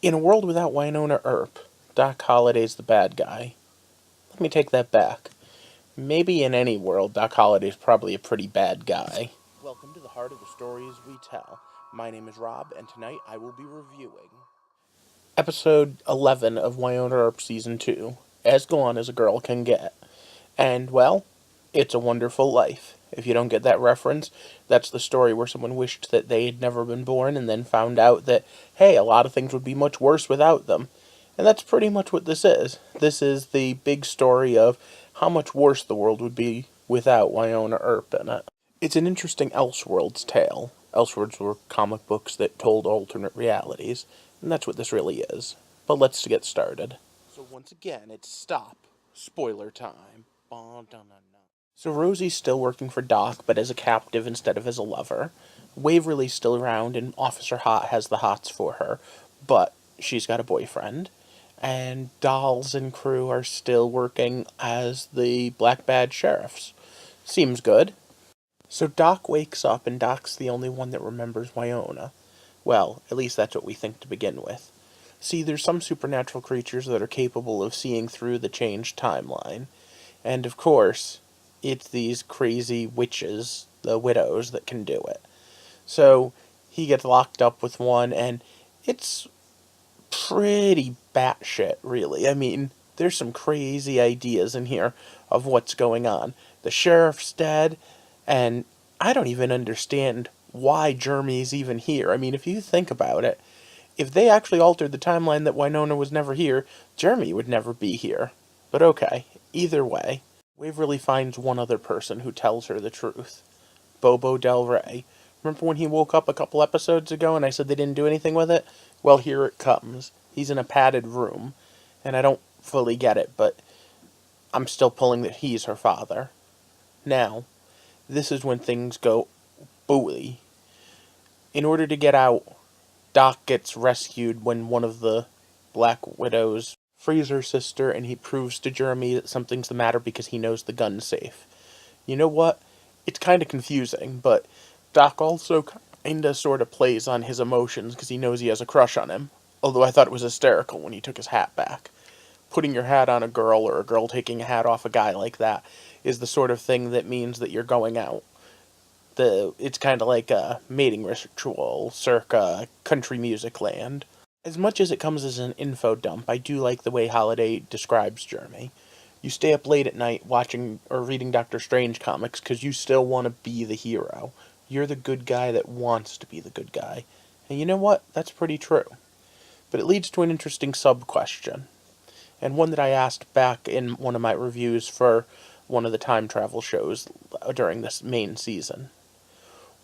In a world without Wynonna Earp, Doc Holliday's the bad guy. Let me take that back. Maybe in any world, Doc Holliday's probably a pretty bad guy. Welcome to the heart of the stories we tell. My name is Rob, and tonight I will be reviewing episode 11 of Wynonna Earp Season 2, As Gone as a Girl Can Get. And, well, it's a wonderful life. If you don't get that reference, that's the story where someone wished that they had never been born and then found out that, hey, a lot of things would be much worse without them. And that's pretty much what this is. This is the big story of how much worse the world would be without Wynonna Earp in it. It's an interesting Elseworlds tale. Elseworlds were comic books that told alternate realities, and that's what this really is. But let's get started. So once again, it's stop. Spoiler time. So Rosie's still working for Doc, but as a captive instead of as a lover. Waverly's still around, and Officer Hot has the hots for her, but she's got a boyfriend. And Dolls and crew are still working as the Black Badge sheriffs. Seems good. So Doc wakes up, and Doc's the only one that remembers Wynonna. Well, at least that's what we think to begin with. See, there's some supernatural creatures that are capable of seeing through the changed timeline. And of course, it's these crazy witches, the widows, that can do it. So he gets locked up with one, and it's pretty batshit, really. I mean, there's some crazy ideas in here of what's going on. The sheriff's dead, and I don't even understand why Jeremy's even here. I mean, if you think about it, if they actually altered the timeline that Wynonna was never here, Jeremy would never be here. But okay, either way, Waverly finds one other person who tells her the truth. Bobo Del Rey. Remember when he woke up a couple episodes ago and I said they didn't do anything with it? Well, here it comes. He's in a padded room, and I don't fully get it, but I'm still pulling that he's her father. Now, this is when things go booey. In order to get out, Doc gets rescued when one of the Black Widows frees her sister, and he proves to Jeremy that something's the matter because he knows the gun's safe. You know what? It's kind of confusing, but Doc also kinda sorta plays on his emotions because he knows he has a crush on him. Although I thought it was hysterical when he took his hat back. Putting your hat on a girl or a girl taking a hat off a guy like that is the sort of thing that means that you're going out. It's kind of like a mating ritual circa country music land. As much as it comes as an info dump, I do like the way Holiday describes Jeremy. You stay up late at night watching or reading Doctor Strange comics because you still want to be the hero. You're the good guy that wants to be the good guy. And you know what? That's pretty true. But it leads to an interesting sub-question, and one that I asked back in one of my reviews for one of the time travel shows during this main season.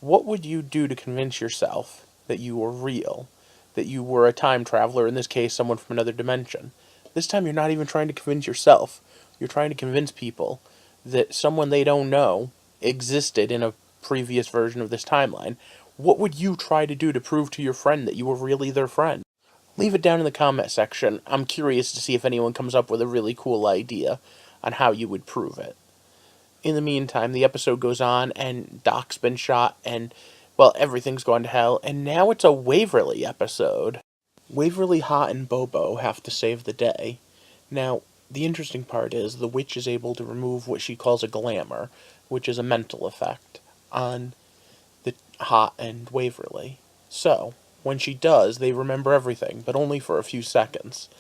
What would you do to convince yourself that you were real? That you were a time traveler, in this case, someone from another dimension? This time you're not even trying to convince yourself. You're trying to convince people that someone they don't know existed in a previous version of this timeline. What would you try to do to prove to your friend that you were really their friend? Leave it down in the comment section. I'm curious to see if anyone comes up with a really cool idea on how you would prove it. In the meantime, the episode goes on, and Doc's been shot, and, well, everything's gone to hell, and now it's a Waverly episode. Waverly, Hot, and Bobo have to save the day. Now, the interesting part is the witch is able to remove what she calls a glamour, which is a mental effect, on the Hot and Waverly. So, when she does, they remember everything, but only for a few seconds.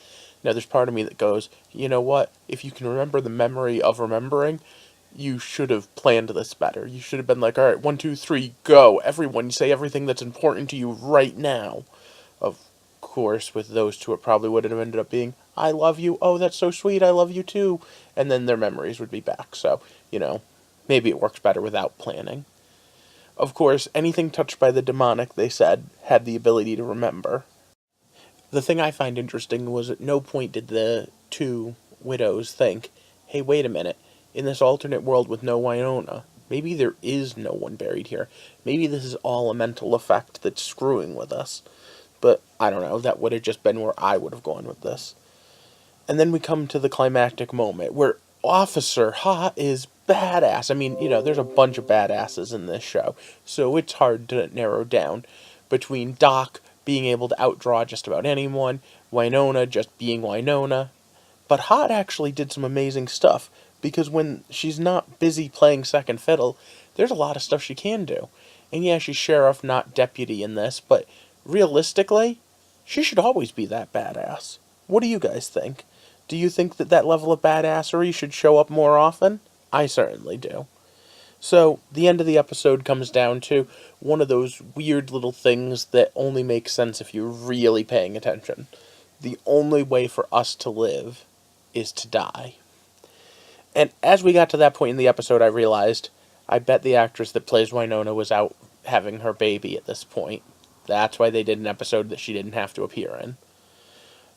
Now, there's part of me that goes, you know what? If you can remember the memory of remembering, you should have planned this better. You should have been like, alright, 1, 2, 3, go. Everyone, say everything that's important to you right now. Of course, with those two, it probably would have ended up being, I love you, oh, that's so sweet, I love you too. And then their memories would be back. So, maybe it works better without planning. Of course, anything touched by the demonic, they said, had the ability to remember. The thing I find interesting was at no point did the two widows think, hey, wait a minute, in this alternate world with no Wynonna, maybe there is no one buried here. Maybe this is all a mental effect that's screwing with us. But, I don't know, that would have just been where I would have gone with this. And then we come to the climactic moment, where Officer Hot is badass. I mean, there's a bunch of badasses in this show, so it's hard to narrow down between Doc being able to outdraw just about anyone, Wynonna just being Wynonna. But Hot actually did some amazing stuff, because when she's not busy playing second fiddle, there's a lot of stuff she can do. And yeah, she's sheriff, not deputy in this, but realistically, she should always be that badass. What do you guys think? Do you think that that level of badassery should show up more often? I certainly do. So, the end of the episode comes down to one of those weird little things that only makes sense if you're really paying attention. The only way for us to live is to die. And as we got to that point in the episode, I realized I bet the actress that plays Wynonna was out having her baby at this point. That's why they did an episode that she didn't have to appear in.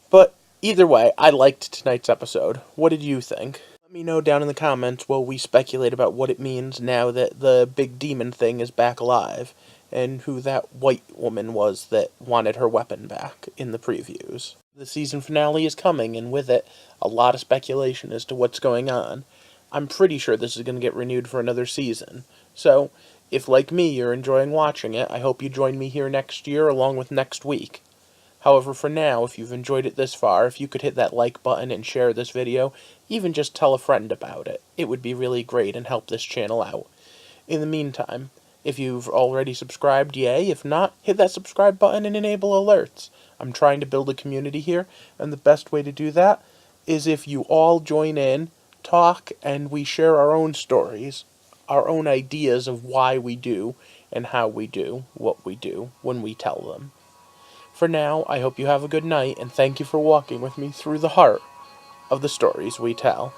But either way, I liked tonight's episode. What did you think? Let me know down in the comments while we speculate about what it means now that the big demon thing is back alive, and who that white woman was that wanted her weapon back in the previews. The season finale is coming, and with it, a lot of speculation as to what's going on. I'm pretty sure this is going to get renewed for another season. So, if like me you're enjoying watching it, I hope you join me here next year along with next week. However, for now, if you've enjoyed it this far, if you could hit that like button and share this video, even just tell a friend about it, it would be really great and help this channel out. In the meantime, if you've already subscribed, yay. If not, hit that subscribe button and enable alerts. I'm trying to build a community here, and the best way to do that is if you all join in, talk, and we share our own stories, our own ideas of why we do and how we do what we do when we tell them. For now, I hope you have a good night, and thank you for walking with me through the heart of the stories we tell.